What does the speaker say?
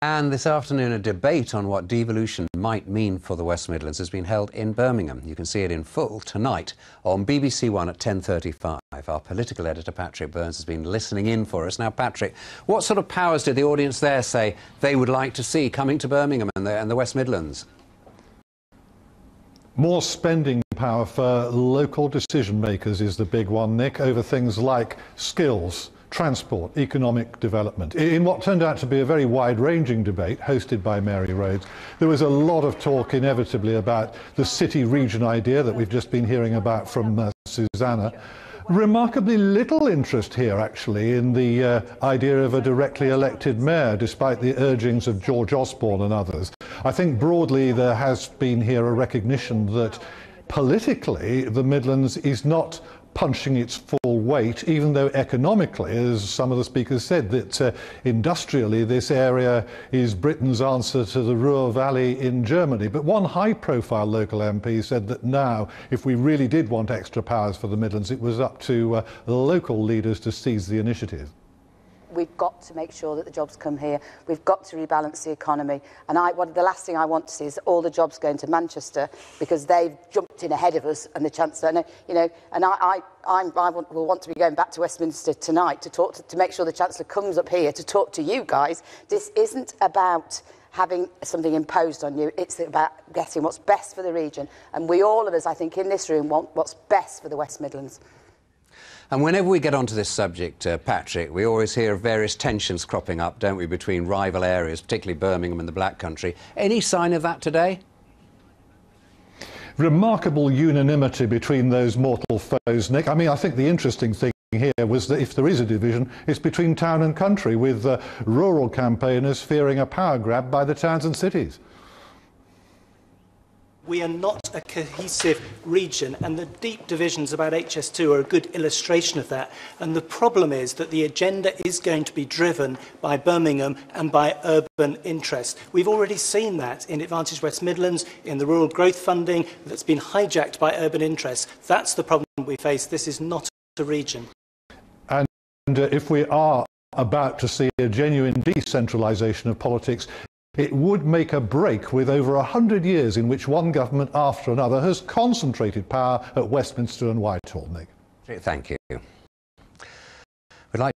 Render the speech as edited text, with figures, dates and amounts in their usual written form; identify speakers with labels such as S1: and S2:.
S1: And this afternoon, a debate on what devolution might mean for the West Midlands has been held in Birmingham. You can see it in full tonight on BBC One at 10:35. Our political editor, Patrick Burns, has been listening in for us. Now, Patrick, what sort of powers did the audience there say they would like to see coming to Birmingham and the West Midlands?
S2: More spending power for local decision makers is the big one, Nick, over things like skills, transport, economic development. In what turned out to be a very wide-ranging debate hosted by Mary Rhodes, there was a lot of talk inevitably about the city-region idea that we've just been hearing about from Susanna. Remarkably little interest here, actually, in the idea of a directly elected mayor, despite the urgings of George Osborne and others. I think broadly there has been here a recognition that politically the Midlands is not punching its full weight, even though economically, as some of the speakers said, that industrially this area is Britain's answer to the Ruhr Valley in Germany. But one high-profile local MP said that now, if we really did want extra powers for the Midlands, it was up to local leaders to seize the initiative.
S3: We've got to make sure that the jobs come here. We've got to rebalance the economy. And the last thing I want to see is all the jobs going to Manchester because they've jumped in ahead of us and the Chancellor. And, I will want to be going back to Westminster tonight to make sure the Chancellor comes up here to talk to you guys. This isn't about having something imposed on you. It's about getting what's best for the region. And all of us, I think, in this room want what's best for the West Midlands.
S1: And whenever we get onto this subject, Patrick, we always hear of various tensions cropping up, don't we, between rival areas, particularly Birmingham and the Black Country. Any sign of that today? Remarkable unanimity between those mortal foes, Nick. I mean, I think the interesting thing here was that if there is a division, it's between town and country, with rural campaigners fearing a power grab by the towns and cities.
S4: We are not a cohesive region, and the deep divisions about HS2 are a good illustration of that. And the problem is that the agenda is going to be driven by Birmingham and by urban interests. We've already seen that in Advantage West Midlands, in the rural growth funding that's been hijacked by urban interests. That's the problem we face. This is not a region.
S2: And if we are about to see a genuine decentralisation of politics, it would make a break with over 100 years in which one government after another has concentrated power at Westminster and Whitehall, Nick.
S1: Thank you. We'd like